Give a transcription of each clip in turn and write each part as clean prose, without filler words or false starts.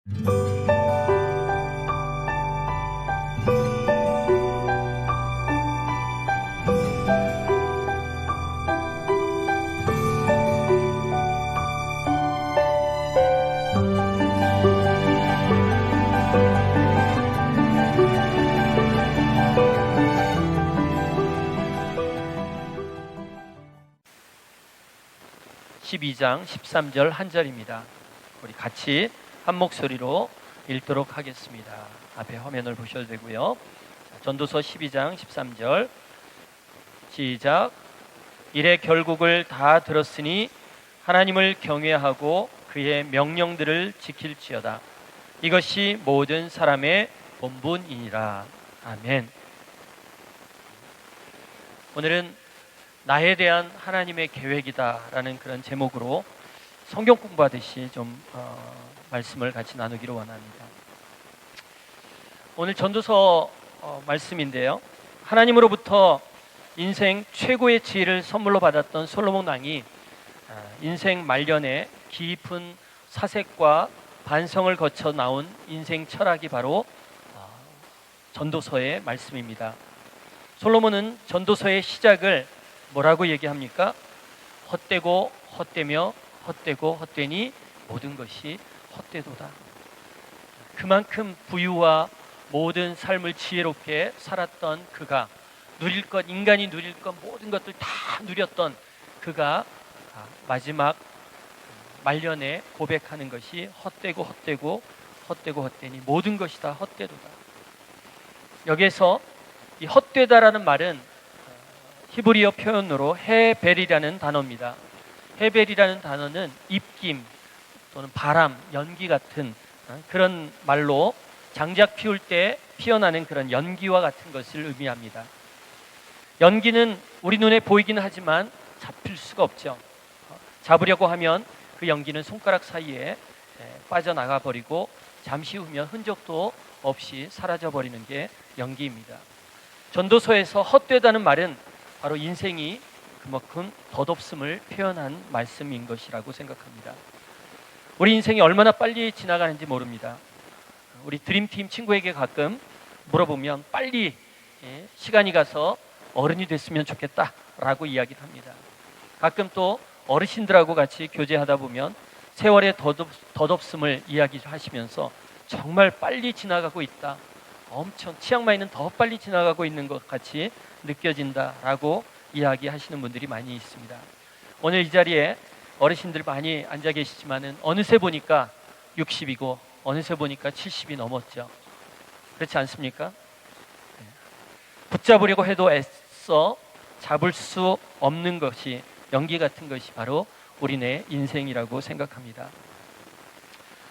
(12장) (13절) 한 절입니다. 우리 같이 한 목소리로 읽도록 하겠습니다. 앞에 화면을 보셔도 되고요. 전도서 12장 13절 시작. 이래 결국을 다 들었으니 하나님을 경외하고 그의 명령들을 지킬지어다. 이것이 모든 사람의 본분이니라. 아멘. 오늘은 나에 대한 하나님의 계획이다라는 그런 제목으로 성경 공부하듯이 좀 말씀을 같이 나누기로 원합니다. 오늘 전도서 말씀인데요. 하나님으로부터 인생 최고의 지혜를 선물로 받았던 솔로몬 왕이 인생 말년에 깊은 사색과 반성을 거쳐 나온 인생 철학이 바로 전도서의 말씀입니다. 솔로몬은 전도서의 시작을 뭐라고 얘기합니까? 헛되고 헛되며 헛되고 헛되니 모든 것이 헛되도다. 그만큼 부유와 모든 삶을 지혜롭게 살았던 그가 누릴 것, 인간이 누릴 것 모든 것들 다 누렸던 그가 마지막 말년에 고백하는 것이 헛되고 헛되고 헛되고 헛되니 모든 것이 다 헛되도다. 여기에서 이 헛되다라는 말은 히브리어 표현으로 헤벨이라는 단어입니다. 헤벨이라는 단어는 입김 또는 바람, 연기 같은 그런 말로 장작 피울 때 피어나는 그런 연기와 같은 것을 의미합니다. 연기는 우리 눈에 보이긴 하지만 잡힐 수가 없죠. 잡으려고 하면 그 연기는 손가락 사이에 빠져나가 버리고 잠시 후면 흔적도 없이 사라져 버리는 게 연기입니다. 전도서에서 헛되다는 말은 바로 인생이 그만큼 덧없음을 표현한 말씀인 것이라고 생각합니다. 우리 인생이 얼마나 빨리 지나가는지 모릅니다. 우리 드림팀 친구에게 가끔 물어보면 빨리 시간이 가서 어른이 됐으면 좋겠다라고 이야기를 합니다. 가끔 또 어르신들하고 같이 교제하다 보면 세월의 덧없음을 이야기하시면서 정말 빨리 지나가고 있다. 엄청 치앙마이는 더 빨리 지나가고 있는 것 같이 느껴진다라고 이야기하시는 분들이 많이 있습니다. 오늘 이 자리에 어르신들 많이 앉아 계시지만은 어느새 보니까 60이고 어느새 보니까 70이 넘었죠. 그렇지 않습니까? 붙잡으려고 해도 애써 잡을 수 없는 것이 연기 같은 것이 바로 우리네 인생이라고 생각합니다.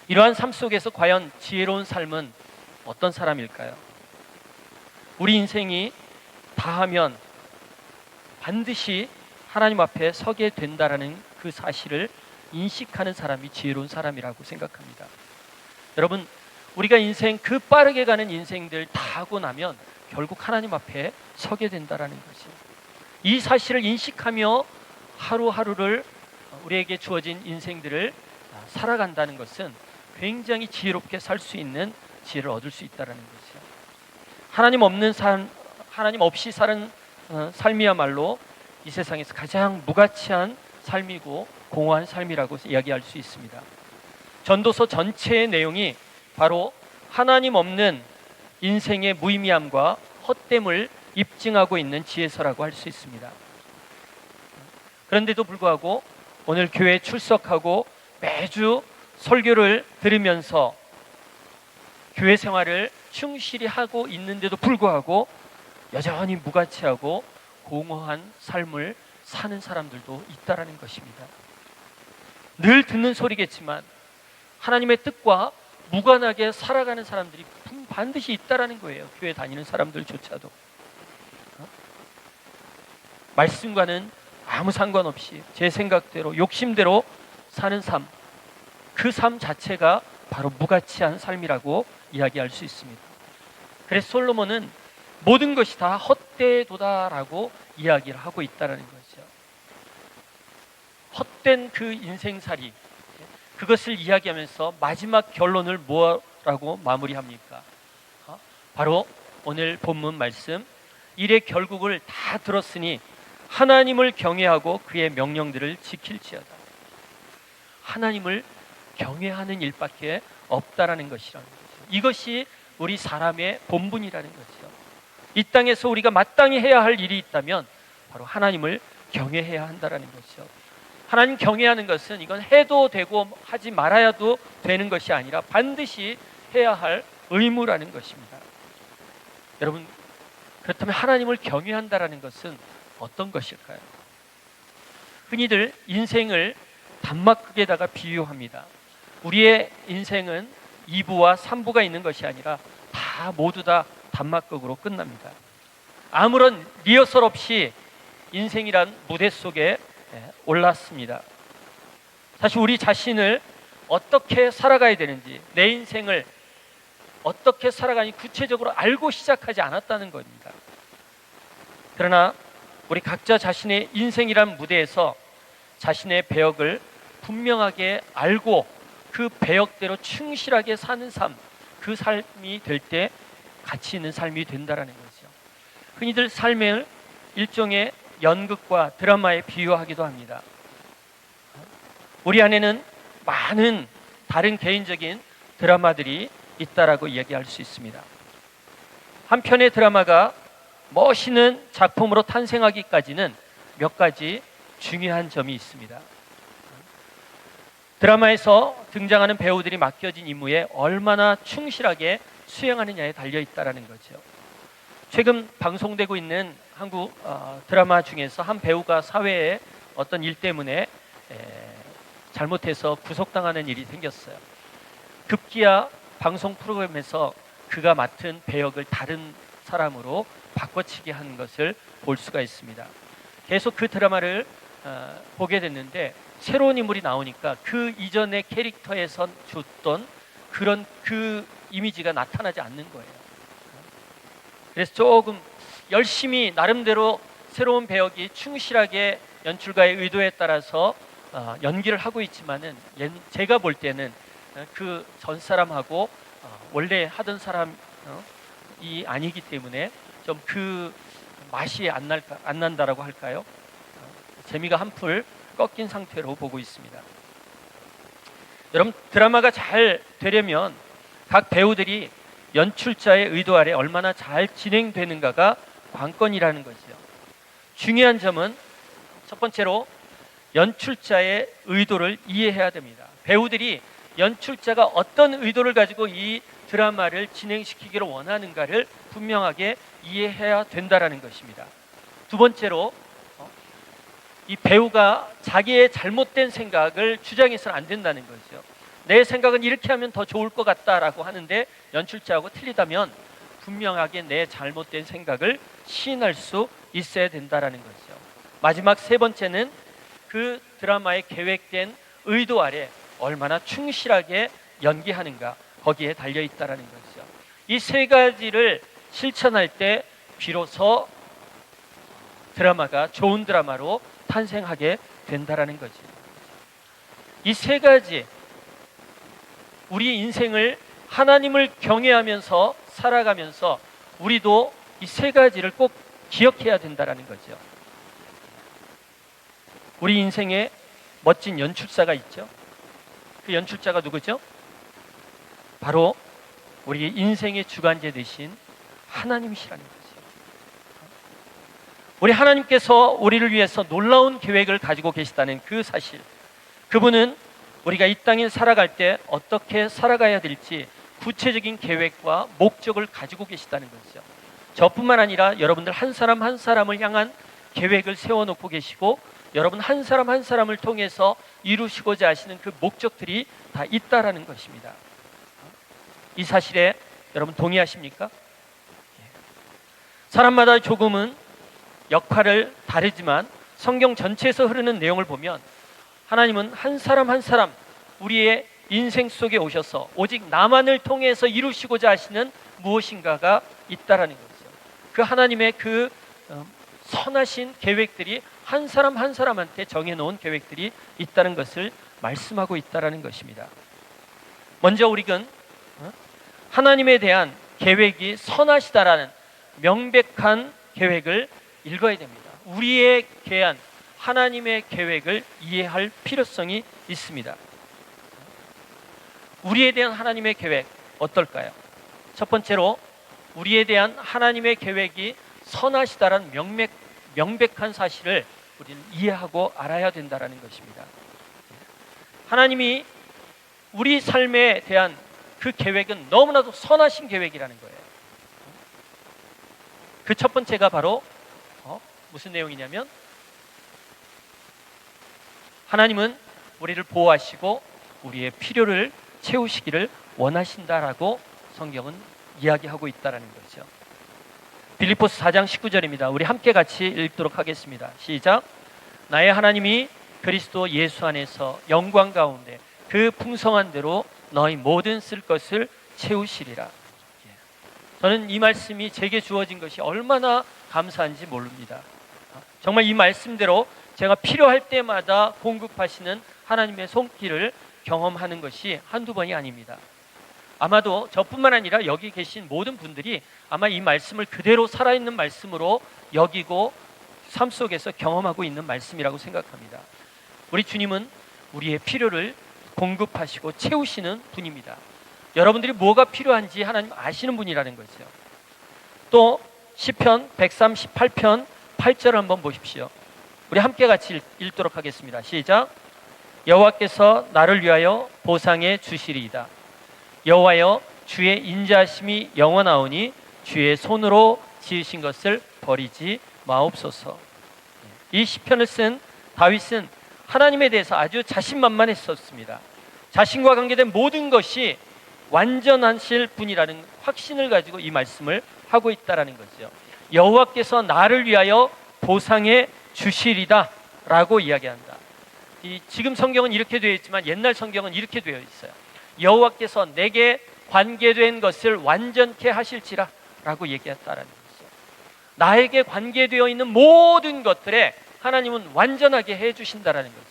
이러한 삶 속에서 과연 지혜로운 삶은 어떤 사람일까요? 우리 인생이 다하면 반드시 하나님 앞에 서게 된다라는 그 사실을 인식하는 사람이 지혜로운 사람이라고 생각합니다. 여러분, 우리가 인생 그 빠르게 가는 인생들 다 하고 나면 결국 하나님 앞에 서게 된다라는 것이, 이 사실을 인식하며 하루하루를 우리에게 주어진 인생들을 살아간다는 것은 굉장히 지혜롭게 살 수 있는 지혜를 얻을 수 있다는 것이죠. 하나님 없는 삶, 하나님 없이 사는 삶이야말로 이 세상에서 가장 무가치한 삶이고 공허한 삶이라고 이야기할 수 있습니다. 전도서 전체의 내용이 바로 하나님 없는 인생의 무의미함과 헛됨을 입증하고 있는 지혜서라고 할 수 있습니다. 그런데도 불구하고 오늘 교회에 출석하고 매주 설교를 들으면서 교회 생활을 충실히 하고 있는데도 불구하고 여전히 무가치하고 공허한 삶을 사는 사람들도 있다라는 것입니다. 늘 듣는 소리겠지만 하나님의 뜻과 무관하게 살아가는 사람들이 반드시 있다라는 거예요. 교회 다니는 사람들조차도 말씀과는 아무 상관없이 제 생각대로 욕심대로 사는 삶, 그 삶 자체가 바로 무가치한 삶이라고 이야기할 수 있습니다. 그래서 솔로몬은 모든 것이 다 헛되도다라고 이야기를 하고 있다는 거죠. 헛된 그 인생살이, 그것을 이야기하면서 마지막 결론을 뭐라고 마무리합니까? 바로 오늘 본문 말씀, 일의 결국을 다 들었으니 하나님을 경외하고 그의 명령들을 지킬지어다. 하나님을 경외하는 일밖에 없다라는 것이라는 거죠. 이것이 우리 사람의 본분이라는 거죠. 이 땅에서 우리가 마땅히 해야 할 일이 있다면 바로 하나님을 경외해야 한다라는 거죠. 하나님 경외하는 것은 이건 해도 되고 하지 말아야도 되는 것이 아니라 반드시 해야 할 의무라는 것입니다. 여러분, 그렇다면 하나님을 경외한다라는 것은 어떤 것일까요? 흔히들 인생을 단막극에다가 비유합니다. 우리의 인생은 2부와 3부가 있는 것이 아니라 모두 다 단막극으로 끝납니다. 아무런 리허설 없이 인생이란 무대 속에 올랐습니다. 사실 우리 자신을 어떻게 살아가야 되는지, 내 인생을 어떻게 살아가니 구체적으로 알고 시작하지 않았다는 겁니다. 그러나 우리 각자 자신의 인생이란 무대에서 자신의 배역을 분명하게 알고 그 배역대로 충실하게 사는 삶, 그 삶이 될 때 가치 있는 삶이 된다라는 거죠. 흔히들 삶을 일종의 연극과 드라마에 비유하기도 합니다. 우리 안에는 많은 다른 개인적인 드라마들이 있다라고 이야기할 수 있습니다. 한 편의 드라마가 멋있는 작품으로 탄생하기까지는 몇 가지 중요한 점이 있습니다. 드라마에서 등장하는 배우들이 맡겨진 임무에 얼마나 충실하게 수행하느냐에 달려 있다는 거죠. 최근 방송되고 있는 한국 드라마 중에서 한 배우가 사회에 어떤 일 때문에 잘못해서 구속당하는 일이 생겼어요. 급기야 방송 프로그램에서 그가 맡은 배역을 다른 사람으로 바꿔치기 한 것을 볼 수가 있습니다. 계속 그 드라마를 보게 됐는데 새로운 인물이 나오니까 그 이전의 캐릭터에서 줬던 그런 그 이미지가 나타나지 않는 거예요. 그래서 조금 열심히 나름대로 새로운 배역이 충실하게 연출가의 의도에 따라서 연기를 하고 있지만은 제가 볼 때는 그 전 사람하고 원래 하던 사람이 아니기 때문에 좀 그 맛이 안 난다라고 할까요? 재미가 한풀 꺾인 상태로 보고 있습니다. 여러분, 드라마가 잘 되려면 각 배우들이 연출자의 의도 아래 얼마나 잘 진행되는가가 관건이라는 거죠. 중요한 점은 첫 번째로 연출자의 의도를 이해해야 됩니다. 배우들이 연출자가 어떤 의도를 가지고 이 드라마를 진행시키기를 원하는가를 분명하게 이해해야 된다는 것입니다. 두 번째로 이 배우가 자기의 잘못된 생각을 주장해서는 안 된다는 거죠. 내 생각은 이렇게 하면 더 좋을 것 같다라고 하는데 연출자하고 틀리다면 분명하게 내 잘못된 생각을 시인할 수 있어야 된다는 거죠. 마지막 세 번째는 그 드라마의 계획된 의도 아래 얼마나 충실하게 연기하는가, 거기에 달려 있다는 거죠. 이 세 가지를 실천할 때 비로소 드라마가 좋은 드라마로 탄생하게 된다는 거죠. 이 세 가지, 우리 인생을 하나님을 경외하면서 살아가면서 우리도 이 세 가지를 꼭 기억해야 된다는 거죠. 우리 인생에 멋진 연출사가 있죠. 그 연출자가 누구죠? 바로 우리 인생의 주관자 되신 하나님이시라는 거죠. 우리 하나님께서 우리를 위해서 놀라운 계획을 가지고 계시다는 그 사실, 그분은 우리가 이 땅에 살아갈 때 어떻게 살아가야 될지 구체적인 계획과 목적을 가지고 계시다는 거죠. 저뿐만 아니라 여러분들 한 사람 한 사람을 향한 계획을 세워놓고 계시고 여러분 한 사람 한 사람을 통해서 이루시고자 하시는 그 목적들이 다 있다라는 것입니다. 이 사실에 여러분 동의하십니까? 사람마다 조금은 역할을 다르지만 성경 전체에서 흐르는 내용을 보면 하나님은 한 사람 한 사람 우리의 인생 속에 오셔서 오직 나만을 통해서 이루시고자 하시는 무엇인가가 있다라는 거죠. 그 하나님의 그 선하신 계획들이 한 사람 한 사람한테 정해놓은 계획들이 있다는 것을 말씀하고 있다라는 것입니다. 먼저 우리는 하나님에 대한 계획이 선하시다라는 명백한 계획을 읽어야 됩니다. 우리의 계한 하나님의 계획을 이해할 필요성이 있습니다. 우리에 대한 하나님의 계획 어떨까요? 첫 번째로 우리에 대한 하나님의 계획이 선하시다라는 명백한 사실을 우리는 이해하고 알아야 된다는 것입니다. 하나님이 우리 삶에 대한 그 계획은 너무나도 선하신 계획이라는 거예요. 그 첫 번째가 바로 무슨 내용이냐면 하나님은 우리를 보호하시고 우리의 필요를 채우시기를 원하신다라고 성경은 이야기하고 있다는 거죠. 빌립보서 4장 19절입니다. 우리 함께 같이 읽도록 하겠습니다. 시작. 나의 하나님이 그리스도 예수 안에서 영광 가운데 그 풍성한 대로 너희 모든 쓸 것을 채우시리라. 저는 이 말씀이 제게 주어진 것이 얼마나 감사한지 모릅니다. 정말 이 말씀대로 제가 필요할 때마다 공급하시는 하나님의 손길을 경험하는 것이 한두 번이 아닙니다. 아마도 저뿐만 아니라 여기 계신 모든 분들이 아마 이 말씀을 그대로 살아있는 말씀으로 여기고 삶 속에서 경험하고 있는 말씀이라고 생각합니다. 우리 주님은 우리의 필요를 공급하시고 채우시는 분입니다. 여러분들이 뭐가 필요한지 하나님 아시는 분이라는 거죠. 또 시편 138편 8절을 한번 보십시오. 우리 함께 같이 읽도록 하겠습니다. 시작. 여호와께서 나를 위하여 보상해 주시리이다. 여호와여 주의 인자하심이 영원하오니 주의 손으로 지으신 것을 버리지 마옵소서. 이 시편을 쓴 다윗은 하나님에 대해서 아주 자신만만했었습니다. 자신과 관계된 모든 것이 완전하실 분이라는 확신을 가지고 이 말씀을 하고 있다라는 거죠. 여호와께서 나를 위하여 보상해 주시리다 라고 이야기한다. 지금 성경은 이렇게 되어 있지만 옛날 성경은 이렇게 되어 있어요. 여호와께서 내게 관계된 것을 완전케 하실지라 라고 얘기했다라는 거죠. 나에게 관계되어 있는 모든 것들에 하나님은 완전하게 해주신다라는 거죠.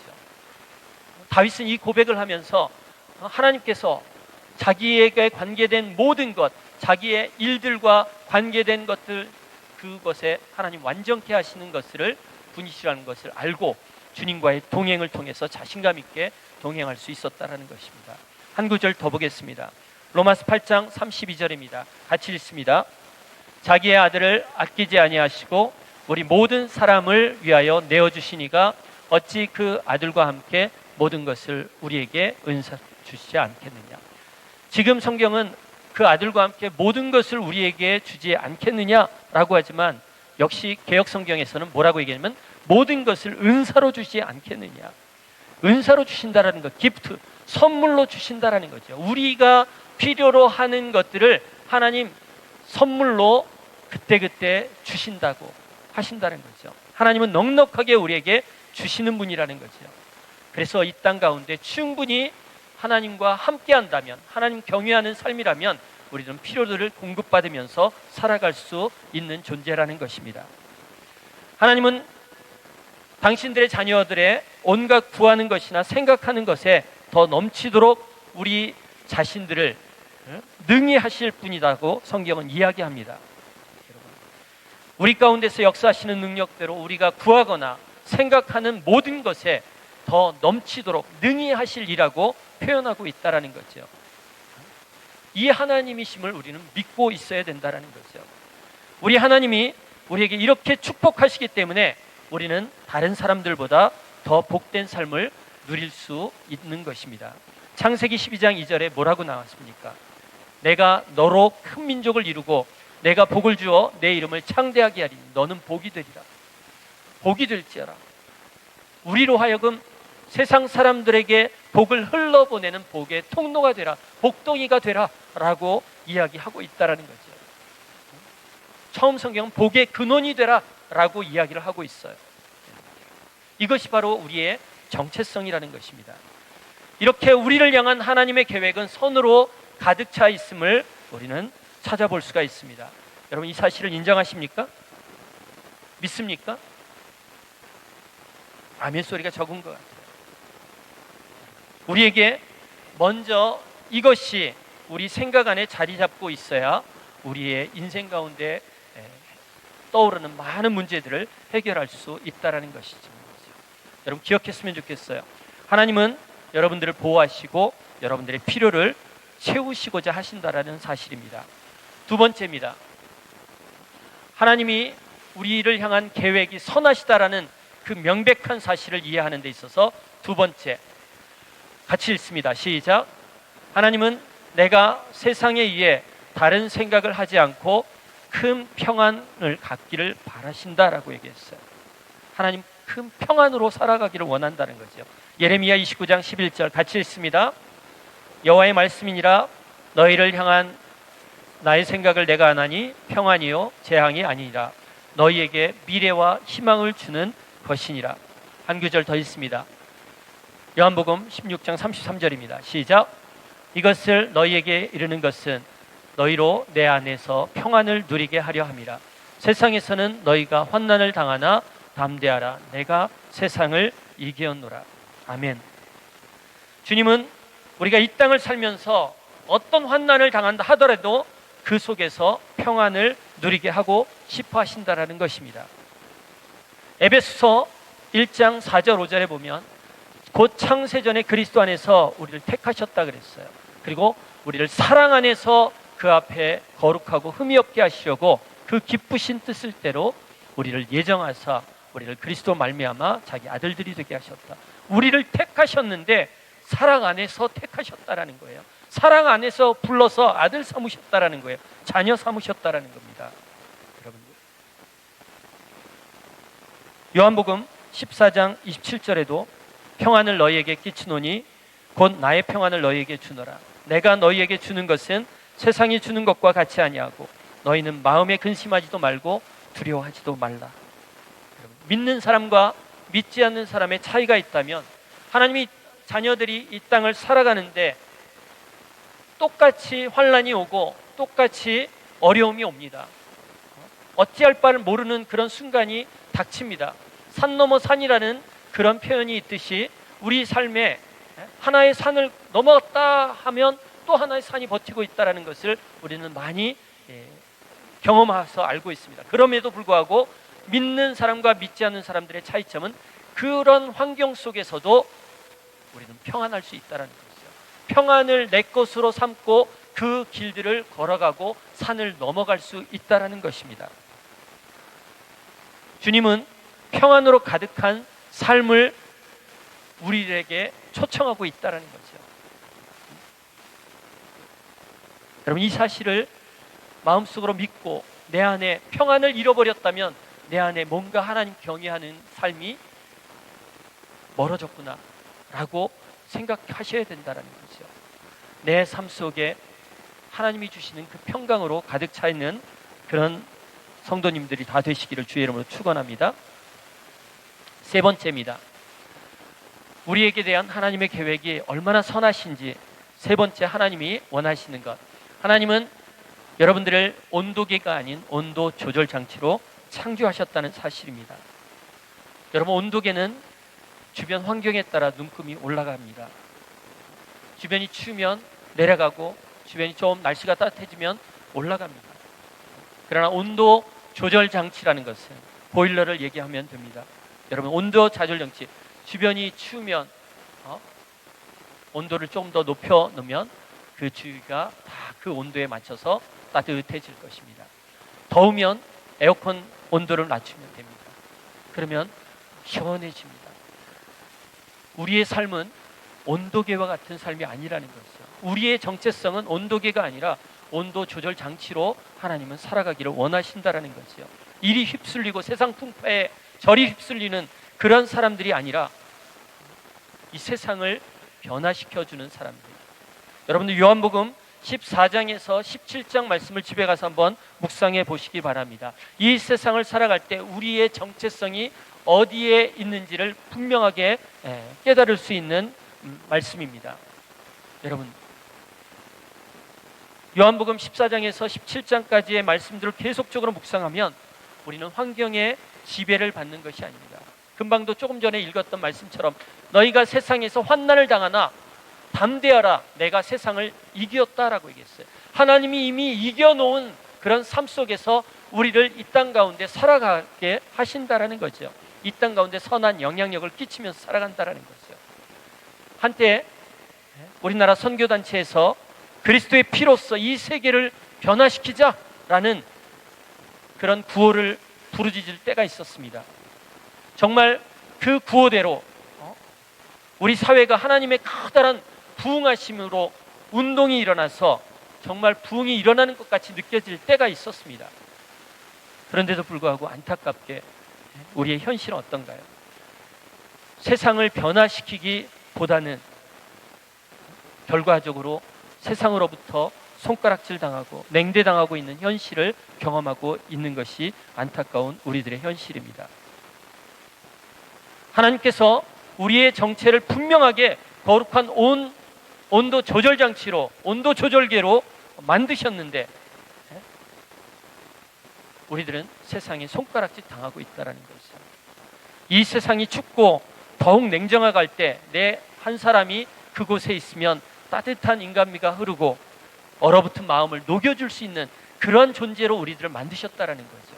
다윗은 이 고백을 하면서 하나님께서 자기에게 관계된 모든 것, 자기의 일들과 관계된 것들, 그것에 하나님 완전케 하시는 것을 분이시라는 것을 알고 주님과의 동행을 통해서 자신감 있게 동행할 수 있었다라는 것입니다. 한 구절 더 보겠습니다. 로마서 8장 32절입니다. 같이 읽습니다. 자기의 아들을 아끼지 아니하시고 우리 모든 사람을 위하여 내어주시니가 어찌 그 아들과 함께 모든 것을 우리에게 은사 주시지 않겠느냐. 지금 성경은 그 아들과 함께 모든 것을 우리에게 주지 않겠느냐라고 하지만 역시 개역 성경에서는 뭐라고 얘기하냐면 모든 것을 은사로 주지 않겠느냐. 은사로 주신다라는 것, 기프트, 선물로 주신다라는 거죠. 우리가 필요로 하는 것들을 하나님 선물로 그때그때 주신다고 하신다는 거죠. 하나님은 넉넉하게 우리에게 주시는 분이라는 거죠. 그래서 이 땅 가운데 충분히 하나님과 함께 한다면, 하나님 경외하는 삶이라면 우리는 필요들을 공급받으면서 살아갈 수 있는 존재라는 것입니다. 하나님은 당신들의 자녀들의 온갖 구하는 것이나 생각하는 것에 더 넘치도록 우리 자신들을 능히 하실 분이라고 성경은 이야기합니다. 우리 가운데서 역사하시는 능력대로 우리가 구하거나 생각하는 모든 것에 더 넘치도록 능히 하실 이라고 표현하고 있다는 거죠. 이 하나님이심을 우리는 믿고 있어야 된다는 거죠. 우리 하나님이 우리에게 이렇게 축복하시기 때문에 우리는 다른 사람들보다 더 복된 삶을 누릴 수 있는 것입니다. 창세기 12장 2절에 뭐라고 나왔습니까? 내가 너로 큰 민족을 이루고 내가 복을 주어 내 이름을 창대하게 하리니 너는 복이 되리라. 복이 될지어라. 우리로 하여금 세상 사람들에게 복을 흘러보내는 복의 통로가 되라, 복덩이가 되라 라고 이야기하고 있다는 거죠. 처음 성경은 복의 근원이 되라 라고 이야기를 하고 있어요. 이것이 바로 우리의 정체성이라는 것입니다. 이렇게 우리를 향한 하나님의 계획은 선으로 가득 차 있음을 우리는 찾아볼 수가 있습니다. 여러분 이 사실을 인정하십니까? 믿습니까? 아멘 소리가 적은 것 같아요. 우리에게 먼저 이것이 우리 생각 안에 자리 잡고 있어야 우리의 인생 가운데 떠오르는 많은 문제들을 해결할 수 있다는 것이죠. 여러분 기억했으면 좋겠어요. 하나님은 여러분들을 보호하시고 여러분들의 필요를 채우시고자 하신다라는 사실입니다. 두 번째입니다. 하나님이 우리를 향한 계획이 선하시다라는 그 명백한 사실을 이해하는 데 있어서 두 번째, 같이 읽습니다. 시작. 하나님은 내가 세상에 의해 다른 생각을 하지 않고 큰 평안을 갖기를 바라신다라고 얘기했어요. 하나님 큰 평안으로 살아가기를 원한다는 거죠. 예레미야 29장 11절 같이 읽습니다. 여호와의 말씀이니라 너희를 향한 나의 생각을 내가 아나니 평안이요 재앙이 아니니라 너희에게 미래와 희망을 주는 것이니라. 한 구절 더 있습니다. 요한복음 16장 33절입니다. 시작. 이것을 너희에게 이르는 것은 너희로 내 안에서 평안을 누리게 하려 함이라. 세상에서는 너희가 환난을 당하나 담대하라. 내가 세상을 이기었노라. 아멘. 주님은 우리가 이 땅을 살면서 어떤 환난을 당한다 하더라도 그 속에서 평안을 누리게 하고 싶어 하신다라는 것입니다. 에베소서 1장 4절 5절에 보면 곧 창세전에 그리스도 안에서 우리를 택하셨다 그랬어요. 그리고 우리를 사랑 안에서 그 앞에 거룩하고 흠이 없게 하시려고 그 기쁘신 뜻을 대로 우리를 예정하사 우리를 그리스도 말미암아 자기 아들들이 되게 하셨다. 우리를 택하셨는데 사랑 안에서 택하셨다라는 거예요. 사랑 안에서 불러서 아들 삼으셨다라는 거예요. 자녀 삼으셨다라는 겁니다. 여러분들. 요한복음 14장 27절에도 평안을 너희에게 끼치노니 곧 나의 평안을 너희에게 주노라. 내가 너희에게 주는 것은 세상이 주는 것과 같이 아니하고 너희는 마음에 근심하지도 말고 두려워하지도 말라. 믿는 사람과 믿지 않는 사람의 차이가 있다면 하나님이 자녀들이 이 땅을 살아가는데 똑같이 환난이 오고 똑같이 어려움이 옵니다. 어찌할 바를 모르는 그런 순간이 닥칩니다. 산 넘어 산이라는 그런 표현이 있듯이 우리 삶에 하나의 산을 넘었다 하면 또 하나의 산이 버티고 있다는 것을 우리는 많이 경험해서 알고 있습니다. 그럼에도 불구하고 믿는 사람과 믿지 않는 사람들의 차이점은 그런 환경 속에서도 우리는 평안할 수 있다는 것이죠. 평안을 내 것으로 삼고 그 길들을 걸어가고 산을 넘어갈 수 있다는 것입니다. 주님은 평안으로 가득한 삶을 우리에게 초청하고 있다는 거죠. 여러분 이 사실을 마음속으로 믿고 내 안에 평안을 잃어버렸다면 내 안에 뭔가 하나님 경외하는 삶이 멀어졌구나 라고 생각하셔야 된다는 거죠. 내 삶 속에 하나님이 주시는 그 평강으로 가득 차 있는 그런 성도님들이 다 되시기를 주의 이름으로 축원합니다. 세 번째입니다. 우리에게 대한 하나님의 계획이 얼마나 선하신지 세 번째 하나님이 원하시는 것. 하나님은 여러분들을 온도계가 아닌 온도 조절 장치로 창조하셨다는 사실입니다. 여러분 온도계는 주변 환경에 따라 눈금이 올라갑니다. 주변이 추우면 내려가고 주변이 좀 날씨가 따뜻해지면 올라갑니다. 그러나 온도 조절 장치라는 것은 보일러를 얘기하면 됩니다. 여러분 온도 조절 장치 주변이 추우면 온도를 조금 더 높여 놓으면 그 주위가 다 그 온도에 맞춰서 따뜻해질 것입니다. 더우면 에어컨 온도를 낮추면 됩니다. 그러면 시원해집니다. 우리의 삶은 온도계와 같은 삶이 아니라는 것이죠. 우리의 정체성은 온도계가 아니라 온도 조절 장치로 하나님은 살아가기를 원하신다라는 것이죠. 이리 휩쓸리고 세상 풍파에 저리 휩쓸리는 그런 사람들이 아니라 이 세상을 변화시켜주는 사람들. 여러분들 요한복음 14장에서 17장 말씀을 집에 가서 한번 묵상해 보시기 바랍니다. 이 세상을 살아갈 때 우리의 정체성이 어디에 있는지를 분명하게 깨달을 수 있는 말씀입니다. 여러분 요한복음 14장에서 17장까지의 말씀들을 계속적으로 묵상하면 우리는 환경의 지배를 받는 것이 아닙니다. 금방도 조금 전에 읽었던 말씀처럼 너희가 세상에서 환난을 당하나 담대하라, 내가 세상을 이겼다라고 얘기했어요. 하나님이 이미 이겨놓은 그런 삶 속에서 우리를 이 땅 가운데 살아가게 하신다라는 거죠. 이 땅 가운데 선한 영향력을 끼치면서 살아간다라는 거죠. 한때 우리나라 선교단체에서 그리스도의 피로써 이 세계를 변화시키자라는 그런 구호를 부르짖을 때가 있었습니다. 정말 그 구호대로 우리 사회가 하나님의 커다란 부흥하심으로 운동이 일어나서 정말 부흥이 일어나는 것 같이 느껴질 때가 있었습니다. 그런데도 불구하고 안타깝게 우리의 현실은 어떤가요? 세상을 변화시키기보다는 결과적으로 세상으로부터 손가락질 당하고 냉대당하고 있는 현실을 경험하고 있는 것이 안타까운 우리들의 현실입니다. 하나님께서 우리의 정체를 분명하게 거룩한 온도 조절 장치로, 온도 조절계로 만드셨는데 우리들은 세상에 손가락질 당하고 있다는 것이죠. 이 세상이 춥고 더욱 냉정화갈 때 내 한 사람이 그곳에 있으면 따뜻한 인간미가 흐르고 얼어붙은 마음을 녹여줄 수 있는 그런 존재로 우리들을 만드셨다는 거죠.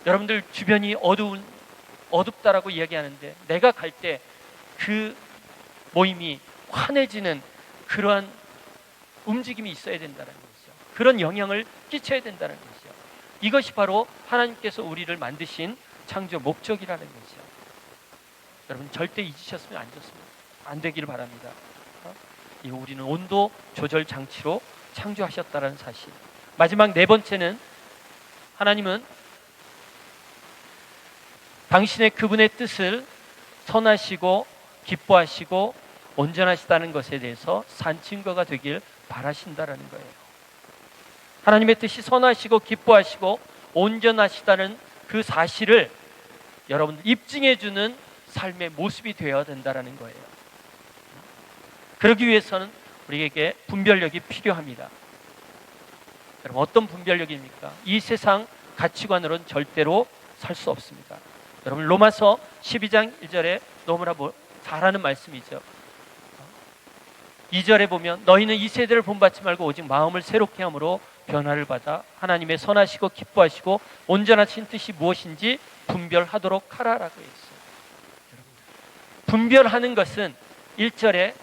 여러분들 주변이 어둡다라고 이야기하는데 내가 갈 때 그 모임이 환해지는 그러한 움직임이 있어야 된다는 거죠. 그런 영향을 끼쳐야 된다는 거죠. 이것이 바로 하나님께서 우리를 만드신 창조 목적이라는 거죠. 여러분 절대 잊으셨으면 안 되기를 바랍니다. 우리는 온도 조절 장치로 창조하셨다는 사실. 마지막 네 번째는 하나님은 당신의 그분의 뜻을 선하시고 기뻐하시고 온전하시다는 것에 대해서 산 증거가 되길 바라신다라는 거예요. 하나님의 뜻이 선하시고 기뻐하시고 온전하시다는 그 사실을 여러분 입증해 주는 삶의 모습이 되어야 된다라는 거예요. 그러기 위해서는 우리에게 분별력이 필요합니다. 여러분 어떤 분별력입니까? 이 세상 가치관으로는 절대로 살 수 없습니다. 여러분 로마서 12장 1절에 너무나 잘하는 말씀이죠. 2절에 보면 너희는 이 세대를 본받지 말고 오직 마음을 새롭게 함으로 변화를 받아 하나님의 선하시고 기뻐하시고 온전하신 뜻이 무엇인지 분별하도록 하라라고 했어요. 분별하는 것은 1절에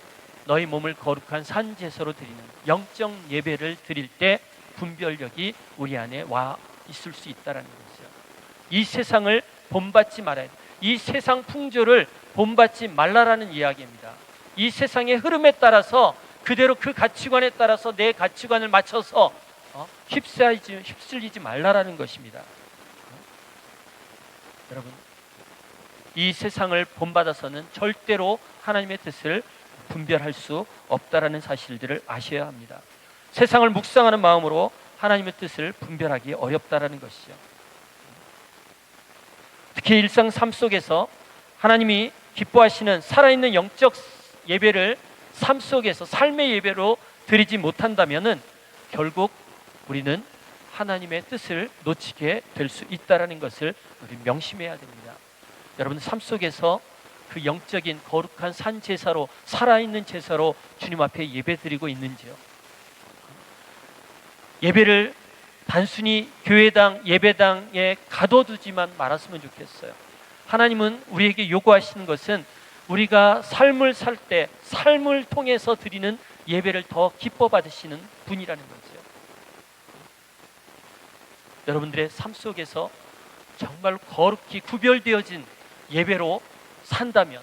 너희 몸을 거룩한 산 제사로 드리는 영적 예배를 드릴 때 분별력이 우리 안에 와 있을 수 있다는 거죠. 이 세상을 본받지 말아야 돼. 이 세상 풍조를 본받지 말라라는 이야기입니다. 이 세상의 흐름에 따라서 그대로 그 가치관에 따라서 내 가치관을 맞춰서 휩쓸리지 말라라는 것입니다. 여러분 이 세상을 본받아서는 절대로 하나님의 뜻을 분별할 수 없다라는 사실들을 아셔야 합니다. 세상을 묵상하는 마음으로 하나님의 뜻을 분별하기 어렵다라는 것이죠. 특히 일상 삶 속에서 하나님이 기뻐하시는 살아있는 영적 예배를 삶 속에서 삶의 예배로 드리지 못한다면은 결국 우리는 하나님의 뜻을 놓치게 될 수 있다라는 것을 우리 명심해야 됩니다. 여러분 삶 속에서 그 영적인 거룩한 산 제사로 살아있는 제사로 주님 앞에 예배드리고 있는지요? 예배를 단순히 교회당 예배당에 가둬두지만 말았으면 좋겠어요. 하나님은 우리에게 요구하시는 것은 우리가 삶을 살 때 삶을 통해서 드리는 예배를 더 기뻐 받으시는 분이라는 거죠. 여러분들의 삶 속에서 정말 거룩히 구별되어진 예배로 산다면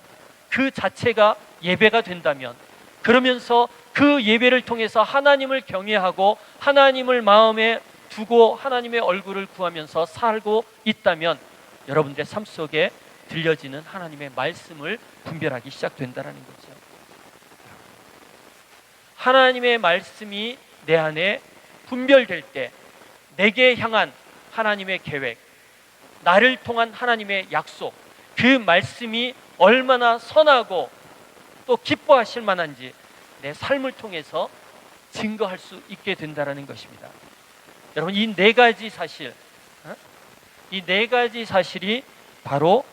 그 자체가 예배가 된다면 그러면서 그 예배를 통해서 하나님을 경외하고 하나님을 마음에 두고 하나님의 얼굴을 구하면서 살고 있다면 여러분들의 삶 속에 들려지는 하나님의 말씀을 분별하기 시작된다는 거죠. 하나님의 말씀이 내 안에 분별될 때 내게 향한 하나님의 계획, 나를 통한 하나님의 약속, 그 말씀이 얼마나 선하고 또 기뻐하실 만한지 내 삶을 통해서 증거할 수 있게 된다는 것입니다. 여러분 이 네 가지 사실, 이 네 가지 사실이 바로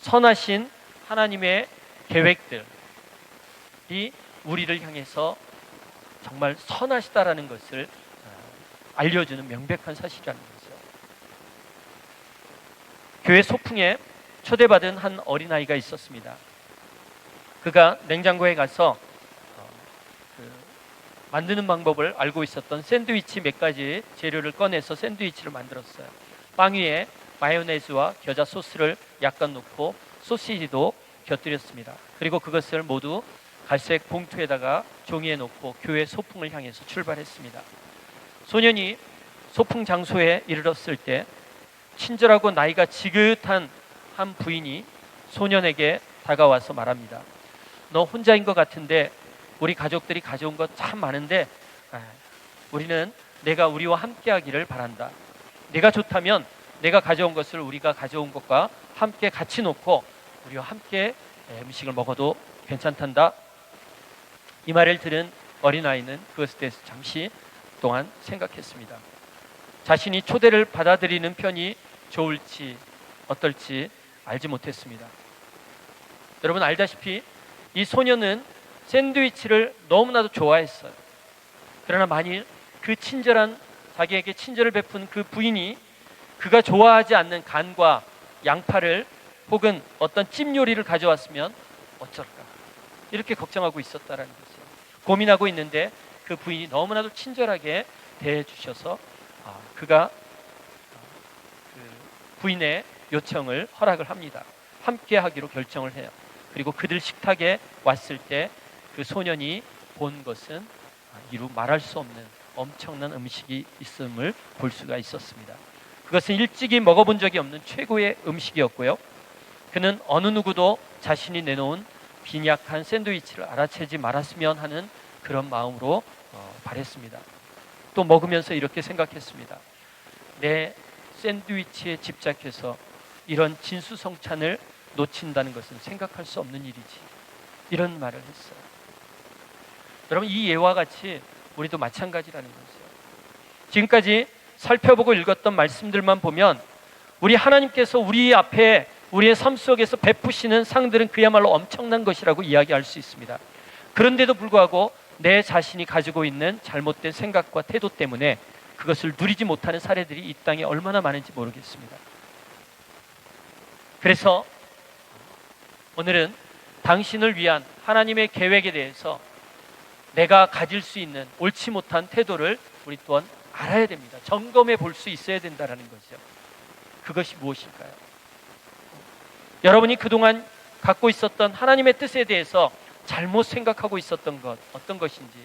선하신 하나님의 계획들, 우리를 향해서 정말 선하시다라는 것을 알려주는 명백한 사실이라는 거죠. 교회 소풍에 초대받은 한 어린아이가 있었습니다. 그가 냉장고에 가서 만드는 방법을 알고 있었던 샌드위치 몇 가지 재료를 꺼내서 샌드위치를 만들었어요. 빵 위에 마요네즈와 겨자 소스를 약간 넣고 소시지도 곁들였습니다. 그리고 그것을 모두 갈색 봉투에다가 종이에 넣고 교회 소풍을 향해서 출발했습니다. 소년이 소풍 장소에 이르렀을 때 친절하고 나이가 지긋한 한 부인이 소년에게 다가와서 말합니다. 너 혼자인 것 같은데 우리 가족들이 가져온 것 참 많은데 우리는 내가 우리와 함께 하기를 바란다. 네가 좋다면 내가 가져온 것을 우리가 가져온 것과 함께 같이 놓고 우리와 함께 음식을 먹어도 괜찮단다. 이 말을 들은 어린아이는 그것에 대해서 잠시 동안 생각했습니다. 자신이 초대를 받아들이는 편이 좋을지 어떨지 알지 못했습니다. 여러분 알다시피 이 소년은 샌드위치를 너무나도 좋아했어요. 그러나 만일 그 친절한 자기에게 친절을 베푼 그 부인이 그가 좋아하지 않는 간과 양파를 혹은 어떤 찜 요리를 가져왔으면 어쩔까? 이렇게 걱정하고 있었다라는 거죠. 고민하고 있는데 그 부인이 너무나도 친절하게 대해 주셔서 그가 그 부인의 요청을 허락을 합니다. 함께 하기로 결정을 해요. 그리고 그들 식탁에 왔을 때 그 소년이 본 것은 이루 말할 수 없는 엄청난 음식이 있음을 볼 수가 있었습니다. 그것은 일찍이 먹어본 적이 없는 최고의 음식이었고요. 그는 어느 누구도 자신이 내놓은 빈약한 샌드위치를 알아채지 말았으면 하는 그런 마음으로 바랬습니다. 또 먹으면서 이렇게 생각했습니다. 내 샌드위치에 집착해서 이런 진수성찬을 놓친다는 것은 생각할 수 없는 일이지. 이런 말을 했어요. 여러분 이 예와 같이 우리도 마찬가지라는 거죠. 지금까지 살펴보고 읽었던 말씀들만 보면 우리 하나님께서 우리 앞에 우리의 삶 속에서 베푸시는 상들은 그야말로 엄청난 것이라고 이야기할 수 있습니다. 그런데도 불구하고 내 자신이 가지고 있는 잘못된 생각과 태도 때문에 그것을 누리지 못하는 사례들이 이 땅에 얼마나 많은지 모르겠습니다. 그래서 오늘은 당신을 위한 하나님의 계획에 대해서 내가 가질 수 있는 옳지 못한 태도를 우리 또한 알아야 됩니다. 점검해 볼 수 있어야 된다는 거죠. 그것이 무엇일까요? 여러분이 그동안 갖고 있었던 하나님의 뜻에 대해서 잘못 생각하고 있었던 것 어떤 것인지,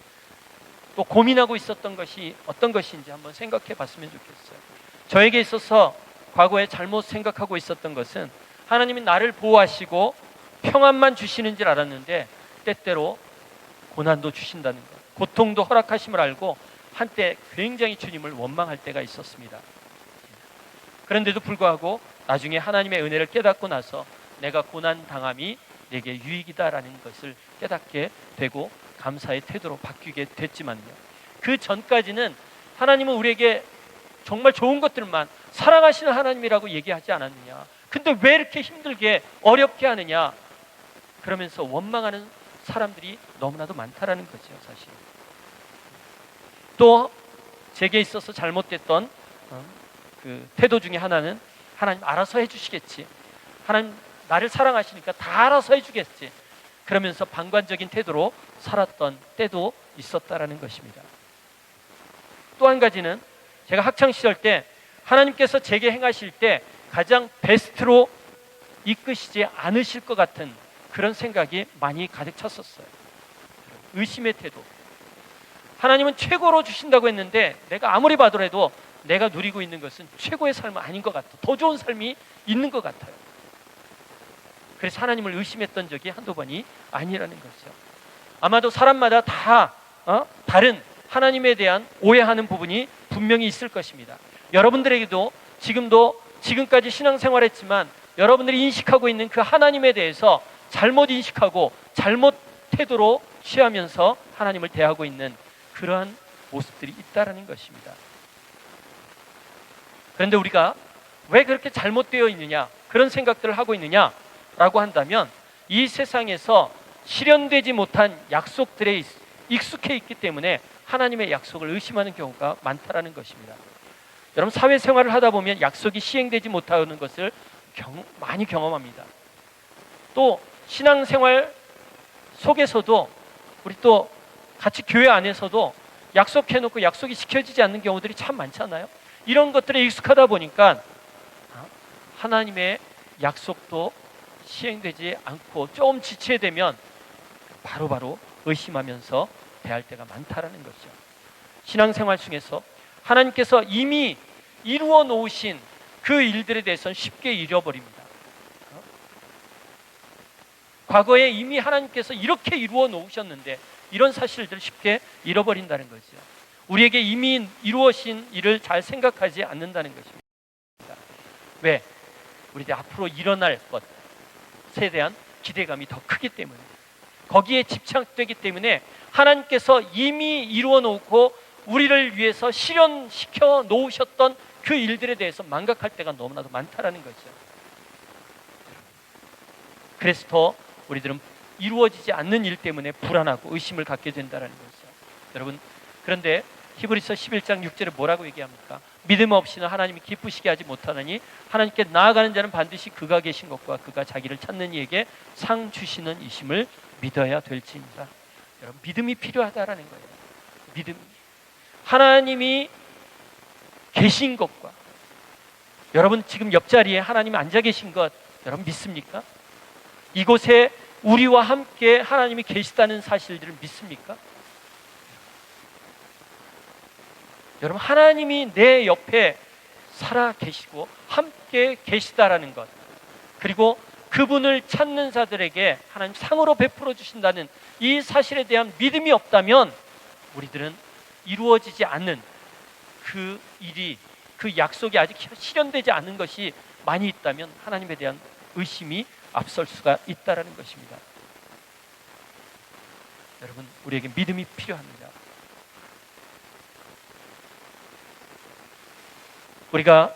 또 고민하고 있었던 것이 어떤 것인지 한번 생각해 봤으면 좋겠어요. 저에게 있어서 과거에 잘못 생각하고 있었던 것은 하나님이 나를 보호하시고 평안만 주시는 줄 알았는데 때때로 고난도 주신다는 것, 고통도 허락하심을 알고 한때 굉장히 주님을 원망할 때가 있었습니다. 그런데도 불구하고 나중에 하나님의 은혜를 깨닫고 나서 내가 고난 당함이 내게 유익이다라는 것을 깨닫게 되고 감사의 태도로 바뀌게 됐지만요, 그 전까지는 하나님은 우리에게 정말 좋은 것들만 사랑하시는 하나님이라고 얘기하지 않았느냐, 근데 왜 이렇게 힘들게 어렵게 하느냐, 그러면서 원망하는 사람들이 너무나도 많다라는 거죠. 사실 또 제게 있어서 잘못됐던 그 태도 중에 하나는 하나님 알아서 해주시겠지, 하나님 나를 사랑하시니까 다 알아서 해주겠지, 그러면서 방관적인 태도로 살았던 때도 있었다라는 것입니다. 또 한 가지는 제가 학창시절 때 하나님께서 제게 행하실 때 가장 베스트로 이끄시지 않으실 것 같은 그런 생각이 많이 가득 찼었어요. 의심의 태도. 하나님은 최고로 주신다고 했는데 내가 아무리 봐더라도 내가 누리고 있는 것은 최고의 삶은 아닌 것 같아. 더 좋은 삶이 있는 것 같아요. 그래서 하나님을 의심했던 적이 한두 번이 아니라는 거죠. 아마도 사람마다 다 다른 하나님에 대한 오해하는 부분이 분명히 있을 것입니다. 여러분들에게도 지금까지 신앙생활했지만 여러분들이 인식하고 있는 그 하나님에 대해서 잘못 인식하고 잘못 태도로 취하면서 하나님을 대하고 있는 그러한 모습들이 있다라는 것입니다. 그런데 우리가 왜 그렇게 잘못되어 있느냐, 그런 생각들을 하고 있느냐라고 한다면 이 세상에서 실현되지 못한 약속들에 익숙해 있기 때문에 하나님의 약속을 의심하는 경우가 많다라는 것입니다. 여러분, 사회생활을 하다 보면 약속이 시행되지 못하는 것을 많이 경험합니다. 또 신앙생활 속에서도 우리 또 같이 교회 안에서도 약속해놓고 약속이 지켜지지 않는 경우들이 참 많잖아요. 이런 것들에 익숙하다 보니까 하나님의 약속도 시행되지 않고 좀 지체되면 바로바로 의심하면서 대할 때가 많다라는 거죠. 신앙생활 중에서 하나님께서 이미 이루어 놓으신 그 일들에 대해서는 쉽게 잃어버립니다. 과거에 이미 하나님께서 이렇게 이루어 놓으셨는데 이런 사실들을 쉽게 잃어버린다는 거죠. 우리에게 이미 이루어진 일을 잘 생각하지 않는다는 것입니다. 왜? 우리들 앞으로 일어날 것에 대한 기대감이 더 크기 때문에, 거기에 집착되기 때문에 하나님께서 이미 이루어 놓고 우리를 위해서 실현시켜 놓으셨던 그 일들에 대해서 망각할 때가 너무나도 많다라는 거죠. 그래서 더 우리들은 이루어지지 않는 일 때문에 불안하고 의심을 갖게 된다는 거죠. 여러분, 그런데 히브리서 11장 6절에 뭐라고 얘기합니까? 믿음 없이는 하나님이 기쁘시게 하지 못하느니 하나님께 나아가는 자는 반드시 그가 계신 것과 그가 자기를 찾는 이에게 상 주시는 이심을 믿어야 될지니라. 여러분, 믿음이 필요하다라는 거예요. 믿음. 하나님이 계신 것과, 여러분 지금 옆자리에 하나님이 앉아 계신 것 여러분 믿습니까? 이곳에 우리와 함께 하나님이 계시다는 사실들을 믿습니까? 여러분, 하나님이 내 옆에 살아 계시고 함께 계시다라는 것, 그리고 그분을 찾는 자들에게 하나님 상으로 베풀어 주신다는 이 사실에 대한 믿음이 없다면 우리들은 이루어지지 않는 그 일이, 그 약속이 아직 실현되지 않은 것이 많이 있다면 하나님에 대한 의심이 앞설 수가 있다라는 것입니다. 여러분, 우리에게 믿음이 필요합니다. 우리가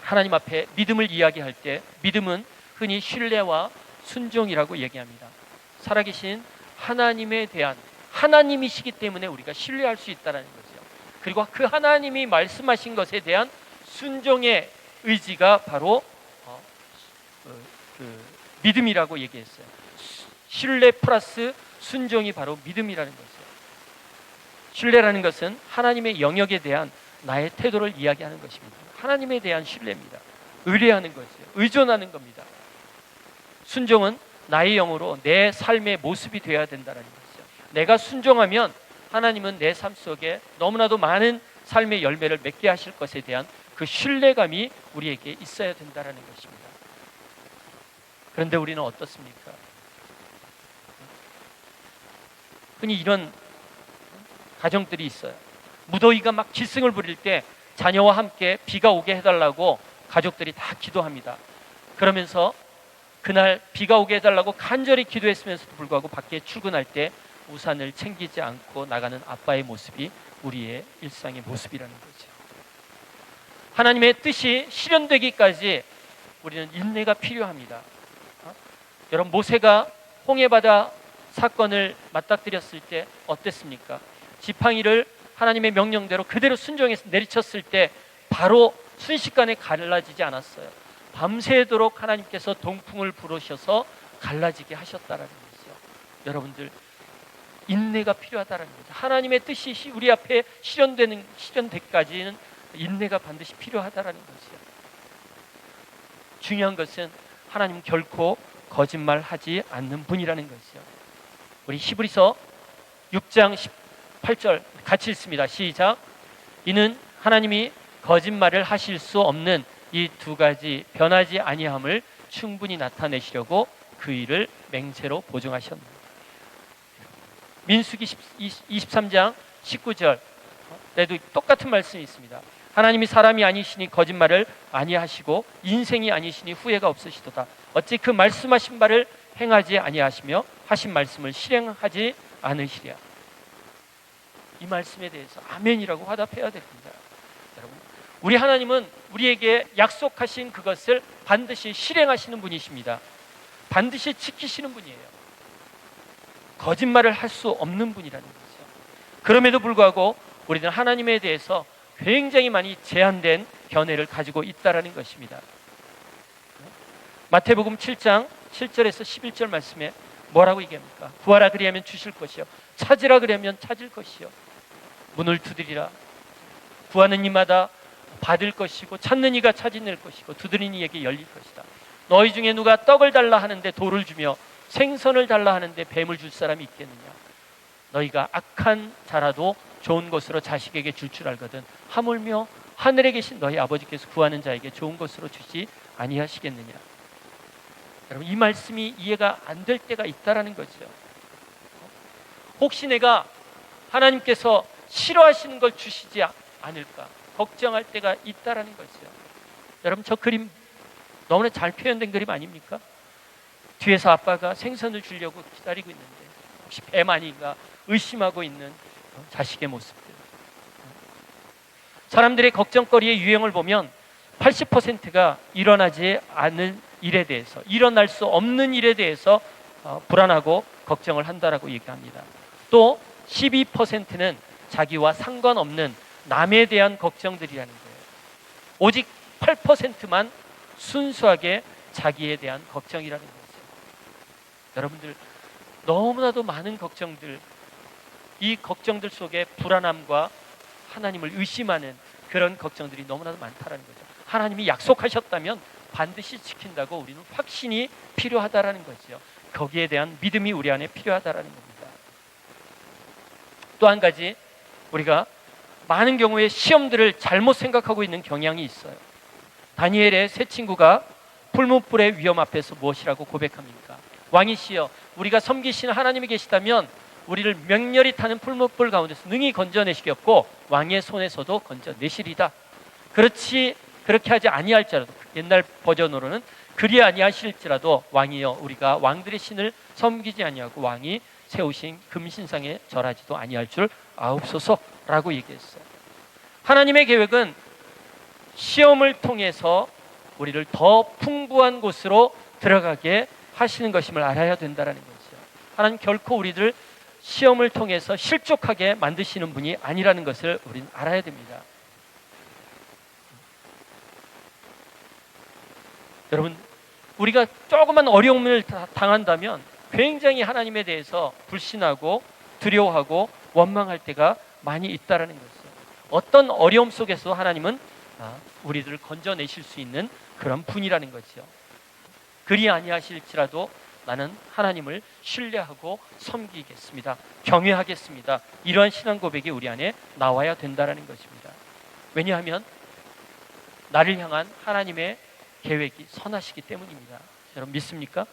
하나님 앞에 믿음을 이야기할 때 믿음은 흔히 신뢰와 순종이라고 얘기합니다. 살아계신 하나님에 대한, 하나님이시기 때문에 우리가 신뢰할 수 있다는 거죠. 그리고 그 하나님이 말씀하신 것에 대한 순종의 의지가 바로 믿음이라고 얘기했어요. 신뢰 플러스 순종이 바로 믿음이라는 거죠. 신뢰라는 것은 하나님의 영역에 대한 나의 태도를 이야기하는 것입니다. 하나님에 대한 신뢰입니다. 의뢰하는 거죠. 의존하는 겁니다. 순종은 나의 영으로 내 삶의 모습이 되어야 된다는 거죠. 내가 순종하면 하나님은 내 삶 속에 너무나도 많은 삶의 열매를 맺게 하실 것에 대한 그 신뢰감이 우리에게 있어야 된다는 것입니다. 그런데 우리는 어떻습니까? 흔히 이런 가정들이 있어요. 무더위가 막 기승을 부릴 때 자녀와 함께 비가 오게 해달라고 가족들이 다 기도합니다. 그러면서 그날 비가 오게 해달라고 간절히 기도했으면서도 불구하고 밖에 출근할 때 우산을 챙기지 않고 나가는 아빠의 모습이 우리의 일상의 모습이라는 거죠. 하나님의 뜻이 실현되기까지 우리는 인내가 필요합니다. 여러분, 모세가 홍해바다 사건을 맞닥뜨렸을 때 어땠습니까? 지팡이를 하나님의 명령대로 그대로 순종해서 내리쳤을 때 바로 순식간에 갈라지지 않았어요. 밤새도록 하나님께서 동풍을 부르셔서 갈라지게 하셨다라는 거죠. 여러분들, 인내가 필요하다는 거죠. 하나님의 뜻이 우리 앞에 실현되기까지는 인내가 반드시 필요하다라는 거죠. 중요한 것은 하나님 결코 거짓말하지 않는 분이라는 거죠. 우리 히브리서 6장 18절 같이 읽습니다. 시작. 이는 하나님이 거짓말을 하실 수 없는 이 두 가지 변하지 아니함을 충분히 나타내시려고 그 일을 맹세로 보증하셨습니다. 민수기 23장 19절에도 똑같은 말씀이 있습니다. 하나님이 사람이 아니시니 거짓말을 아니하시고 인생이 아니시니 후회가 없으시도다. 어찌 그 말씀하신 바를 행하지 아니하시며 하신 말씀을 실행하지 않으시랴. 이 말씀에 대해서 아멘이라고 화답해야 됩니다. 여러분, 우리 하나님은 우리에게 약속하신 그것을 반드시 실행하시는 분이십니다. 반드시 지키시는 분이에요. 거짓말을 할 수 없는 분이라는 거죠. 그럼에도 불구하고 우리는 하나님에 대해서 굉장히 많이 제한된 견해를 가지고 있다라는 것입니다. 마태복음 7장 7절에서 11절 말씀에 뭐라고 얘기합니까? 구하라 그리하면 주실 것이요, 찾으라 그리하면 찾을 것이요, 문을 두드리라. 구하는 이마다 받을 것이고, 찾는 이가 찾아낼 것이고, 두드리는 이에게 열릴 것이다. 너희 중에 누가 떡을 달라 하는데 돌을 주며 생선을 달라 하는데 뱀을 줄 사람이 있겠느냐? 너희가 악한 자라도 좋은 것으로 자식에게 줄 알거든 하물며 하늘에 계신 너희 아버지께서 구하는 자에게 좋은 것으로 주지 아니하시겠느냐? 여러분, 이 말씀이 이해가 안 될 때가 있다라는 거죠. 혹시 내가 하나님께서 싫어하시는 걸 주시지 않을까 걱정할 때가 있다라는 거죠. 여러분, 저 그림 너무나 잘 표현된 그림 아닙니까? 뒤에서 아빠가 생선을 주려고 기다리고 있는데 혹시 뱀 아닌가 의심하고 있는 자식의 모습들. 사람들의 걱정거리의 유형을 보면 80%가 일어나지 않을 일에 대해서, 일어날 수 없는 일에 대해서 불안하고 걱정을 한다라고 얘기합니다. 또 12%는 자기와 상관없는 남에 대한 걱정들이라는 거예요. 오직 8%만 순수하게 자기에 대한 걱정이라는 거죠. 여러분들, 너무나도 많은 걱정들, 이 걱정들 속에 불안함과 하나님을 의심하는 그런 걱정들이 너무나도 많다라는 거죠. 하나님이 약속하셨다면 반드시 지킨다고 우리는 확신이 필요하다라는 거죠. 거기에 대한 믿음이 우리 안에 필요하다라는 겁니다. 또 한 가지, 우리가 많은 경우에 시험들을 잘못 생각하고 있는 경향이 있어요. 다니엘의 세 친구가 풀무불의 위험 앞에서 무엇이라고 고백합니까? 왕이시여, 우리가 섬기시는 하나님이 계시다면 우리를 맹렬히 타는 풀무불 가운데서 능히 건져내시겠고 왕의 손에서도 건져내시리다. 그렇게 하지 아니할지라도, 옛날 버전으로는 그리 아니하실지라도 왕이여, 우리가 왕들의 신을 섬기지 아니하고 왕이 세우신 금신상에 절하지도 아니할 줄 아옵소서라고 얘기했어요. 하나님의 계획은 시험을 통해서 우리를 더 풍부한 곳으로 들어가게 하시는 것임을 알아야 된다는 거죠. 하나님 결코 우리들 시험을 통해서 실족하게 만드시는 분이 아니라는 것을 우리는 알아야 됩니다. 여러분, 우리가 조그만 어려움을 당한다면 굉장히 하나님에 대해서 불신하고 두려워하고 원망할 때가 많이 있다라는 거죠. 어떤 어려움 속에서 하나님은 우리들을 건져내실 수 있는 그런 분이라는 거죠. 그리 아니하실지라도 나는 하나님을 신뢰하고 섬기겠습니다, 경외하겠습니다, 이러한 신앙 고백이 우리 안에 나와야 된다는 것입니다. 왜냐하면 나를 향한 하나님의 계획이 선하시기 때문입니다. 여러분, 믿습니까?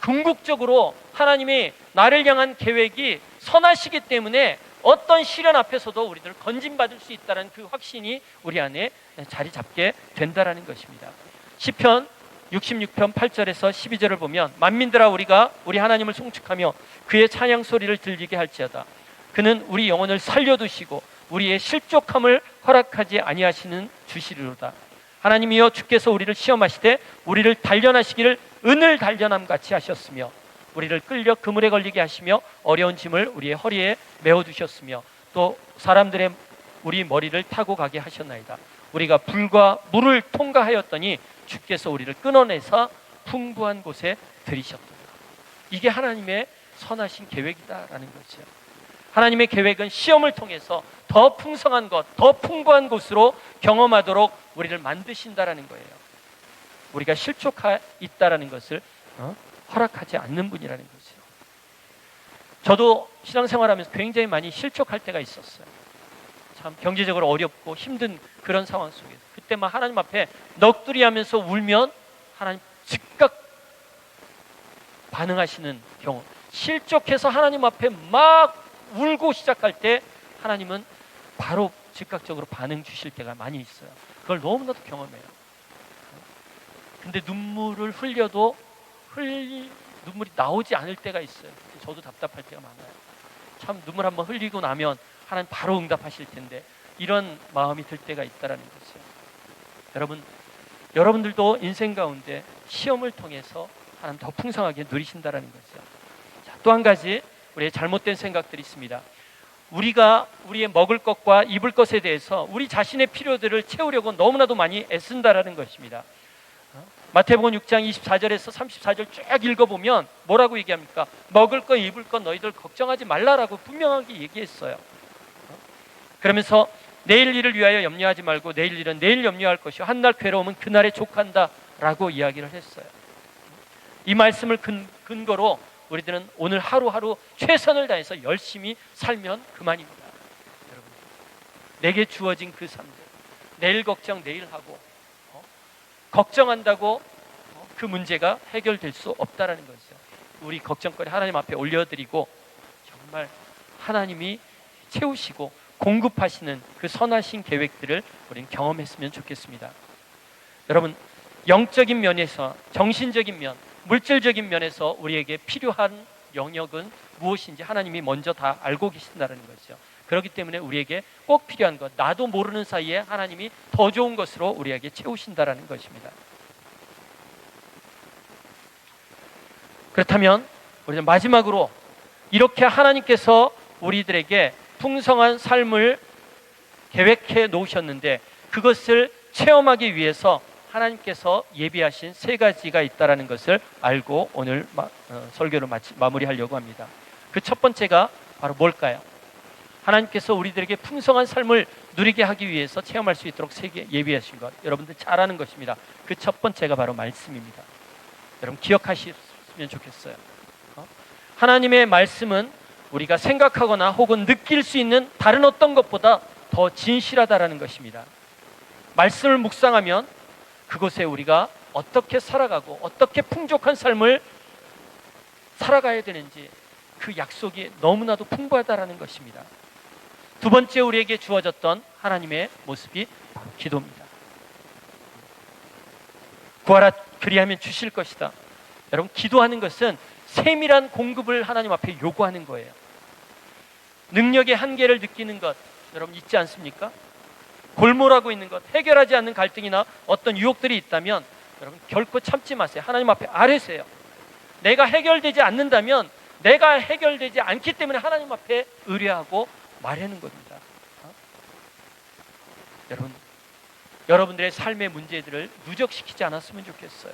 궁극적으로 하나님이 나를 향한 계획이 선하시기 때문에 어떤 시련 앞에서도 우리들을 건진받을 수 있다는 그 확신이 우리 안에 자리 잡게 된다는 것입니다. 시편 66편 8절에서 12절을 보면, 만민들아, 우리가 우리 하나님을 송축하며 그의 찬양 소리를 들리게 할지어다. 그는 우리 영혼을 살려두시고 우리의 실족함을 허락하지 아니하시는 주시리로다. 하나님이여, 주께서 우리를 시험하시되 우리를 단련하시기를 은을 단련함 같이 하셨으며 우리를 끌려 그물에 걸리게 하시며 어려운 짐을 우리의 허리에 메어두셨으며 또 사람들의 우리 머리를 타고 가게 하셨나이다. 우리가 불과 물을 통과하였더니 주께서 우리를 끊어내서 풍부한 곳에 들이셨다. 이게 하나님의 선하신 계획이다라는 거죠. 하나님의 계획은 시험을 통해서 더 풍성한 것, 더 풍부한 곳으로 경험하도록 우리를 만드신다라는 거예요. 우리가 실족해 있다라는 것을 허락하지 않는 분이라는 거죠. 저도 신앙생활하면서 굉장히 많이 실족할 때가 있었어요. 참 경제적으로 어렵고 힘든 그런 상황 속에서 그때 막 하나님 앞에 넋두리 하면서 울면 하나님 즉각 반응하시는 경우, 실족해서 하나님 앞에 막 울고 시작할 때 하나님은 바로 즉각적으로 반응 주실 때가 많이 있어요. 그걸 너무나도 경험해요. 근데 눈물을 흘려도 눈물이 나오지 않을 때가 있어요. 저도 답답할 때가 많아요. 참 눈물 한번 흘리고 나면 하나님 바로 응답하실 텐데, 이런 마음이 들 때가 있다라는 거죠. 여러분, 여러분들도 인생 가운데 시험을 통해서 하나님 더 풍성하게 누리신다라는 거죠. 자, 또 한 가지 우리의 잘못된 생각들이 있습니다. 우리가 우리의 먹을 것과 입을 것에 대해서 우리 자신의 필요들을 채우려고 너무나도 많이 애쓴다라는 것입니다. 마태복음 6장 24절에서 34절 쭉 읽어보면 뭐라고 얘기합니까? 먹을 것, 입을 것 너희들 걱정하지 말라라고 분명하게 얘기했어요. 그러면서 내일 일을 위하여 염려하지 말고 내일 일은 내일 염려할 것이요 한날 괴로움은 그날에 족한다라고 이야기를 했어요. 이 말씀을 근거로 우리들은 오늘 하루하루 최선을 다해서 열심히 살면 그만입니다. 여러분, 내게 주어진 그 삶들, 내일 걱정 내일 하고 걱정한다고 그 문제가 해결될 수 없다라는 거죠. 우리 걱정거리 하나님 앞에 올려드리고 정말 하나님이 채우시고 공급하시는 그 선하신 계획들을 우리는 경험했으면 좋겠습니다. 여러분, 영적인 면에서, 정신적인 면, 물질적인 면에서 우리에게 필요한 영역은 무엇인지 하나님이 먼저 다 알고 계신다는 거죠. 그렇기 때문에 우리에게 꼭 필요한 것, 나도 모르는 사이에 하나님이 더 좋은 것으로 우리에게 채우신다는 것입니다. 그렇다면 우리는 마지막으로 이렇게 하나님께서 우리들에게 풍성한 삶을 계획해 놓으셨는데 그것을 체험하기 위해서 하나님께서 예비하신 세 가지가 있다는 것을 알고 오늘 설교를 마무리하려고 합니다. 그 첫 번째가 바로 뭘까요? 하나님께서 우리들에게 풍성한 삶을 누리게 하기 위해서 체험할 수 있도록 예비하신 것, 여러분들 잘 아는 것입니다. 그 첫 번째가 바로 말씀입니다. 여러분 기억하셨으면 좋겠어요. 하나님의 말씀은 우리가 생각하거나 혹은 느낄 수 있는 다른 어떤 것보다 더 진실하다라는 것입니다. 말씀을 묵상하면 그곳에 우리가 어떻게 살아가고 어떻게 풍족한 삶을 살아가야 되는지 그 약속이 너무나도 풍부하다라는 것입니다. 두 번째 우리에게 주어졌던 하나님의 모습이 바로 기도입니다. 구하라 그리하면 주실 것이다. 여러분 기도하는 것은 세밀한 공급을 하나님 앞에 요구하는 거예요. 능력의 한계를 느끼는 것 여러분 있지 않습니까? 골몰하고 있는 것, 해결하지 않는 갈등이나 어떤 유혹들이 있다면 여러분 결코 참지 마세요. 하나님 앞에 아뢰세요. 내가 해결되지 않는다면 내가 해결되지 않기 때문에 하나님 앞에 의뢰하고 말하는 겁니다. 여러분, 여러분들의 삶의 문제들을 누적시키지 않았으면 좋겠어요.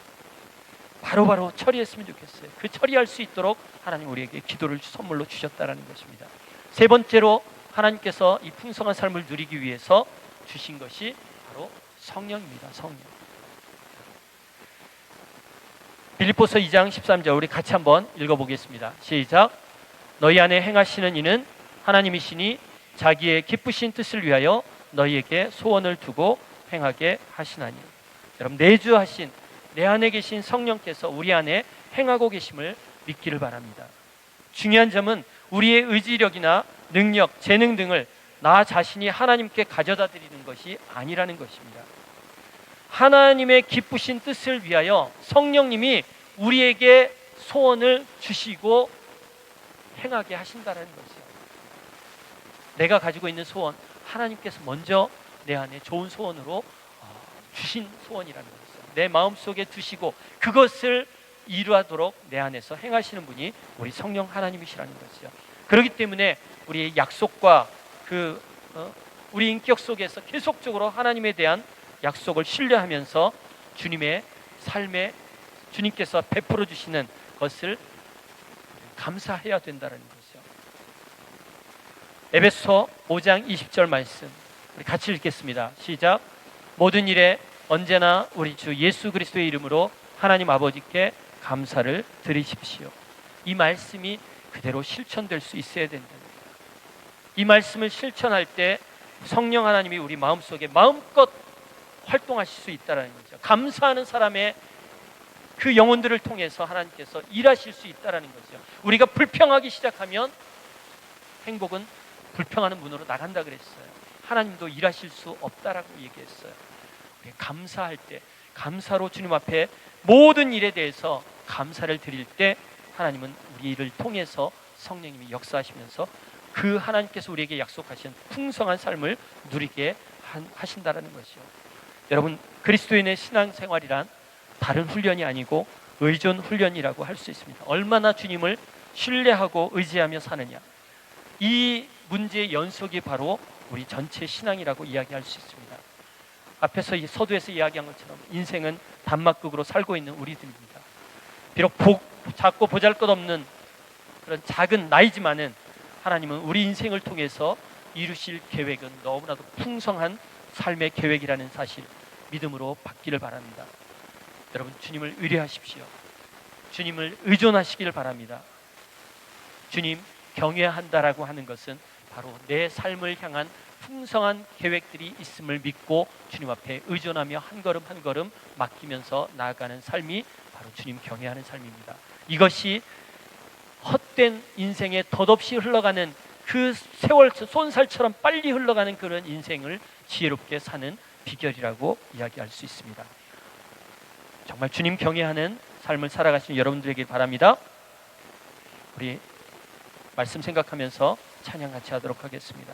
바로바로 처리했으면 좋겠어요. 그 처리할 수 있도록 하나님 우리에게 기도를 선물로 주셨다는 것입니다. 세 번째로 하나님께서 이 풍성한 삶을 누리기 위해서 주신 것이 바로 성령입니다. 성령. 빌립보서 2장 13절 우리 같이 한번 읽어보겠습니다. 시작. 너희 안에 행하시는 이는 하나님이시니 자기의 기쁘신 뜻을 위하여 너희에게 소원을 두고 행하게 하시나니. 여러분 내주하신 내 안에 계신 성령께서 우리 안에 행하고 계심을 믿기를 바랍니다. 중요한 점은 우리의 의지력이나 능력, 재능 등을 나 자신이 하나님께 가져다 드리는 것이 아니라는 것입니다. 하나님의 기쁘신 뜻을 위하여 성령님이 우리에게 소원을 주시고 행하게 하신다는 것이죠. 내가 가지고 있는 소원, 하나님께서 먼저 내 안에 좋은 소원으로 주신 소원이라는 것이죠. 내 마음속에 두시고 그것을 이루도록 내 안에서 행하시는 분이 우리 성령 하나님이시라는 것이죠. 그렇기 때문에 우리의 약속과 우리 인격 속에서 계속적으로 하나님에 대한 약속을 신뢰하면서 주님의 삶에 주님께서 베풀어 주시는 것을 감사해야 된다는 거죠. 에베소 5장 20절 말씀 우리 같이 읽겠습니다. 시작. 모든 일에 언제나 우리 주 예수 그리스도의 이름으로 하나님 아버지께 감사를 드리십시오. 이 말씀이 그대로 실천될 수 있어야 된다. 이 말씀을 실천할 때 성령 하나님이 우리 마음속에 마음껏 활동하실 수 있다는 거죠. 감사하는 사람의 그 영혼들을 통해서 하나님께서 일하실 수 있다는 거죠. 우리가 불평하기 시작하면 행복은 불평하는 문으로 나간다 그랬어요. 하나님도 일하실 수 없다라고 얘기했어요. 우리 감사할 때, 감사로 주님 앞에 모든 일에 대해서 감사를 드릴 때 하나님은 우리를 통해서 성령님이 역사하시면서 그 하나님께서 우리에게 약속하신 풍성한 삶을 누리게 하신다는 것이죠. 여러분 그리스도인의 신앙생활이란 다른 훈련이 아니고 의존 훈련이라고 할 수 있습니다. 얼마나 주님을 신뢰하고 의지하며 사느냐. 이 문제의 연속이 바로 우리 전체 신앙이라고 이야기할 수 있습니다. 앞에서 이 서두에서 이야기한 것처럼 인생은 단막극으로 살고 있는 우리들입니다. 비록 작고 보잘것없는 그런 작은 나이지만은 하나님은 우리 인생을 통해서 이루실 계획은 너무나도 풍성한 삶의 계획이라는 사실 믿음으로 받기를 바랍니다. 여러분, 주님을 의뢰하십시오. 주님을 의존하시기를 바랍니다. 주님 경외한다라고 하는 것은 바로 내 삶을 향한 풍성한 계획들이 있음을 믿고 주님 앞에 의존하며 한 걸음 한 걸음 맡기면서 나아가는 삶이 바로 주님 경외하는 삶입니다. 이것이 헛된 인생에 덧없이 흘러가는 그 세월 쏜살처럼 빨리 흘러가는 그런 인생을 지혜롭게 사는 비결이라고 이야기할 수 있습니다. 정말 주님 경외하는 삶을 살아가시는 여러분들에게 바랍니다. 우리 말씀 생각하면서 찬양 같이 하도록 하겠습니다.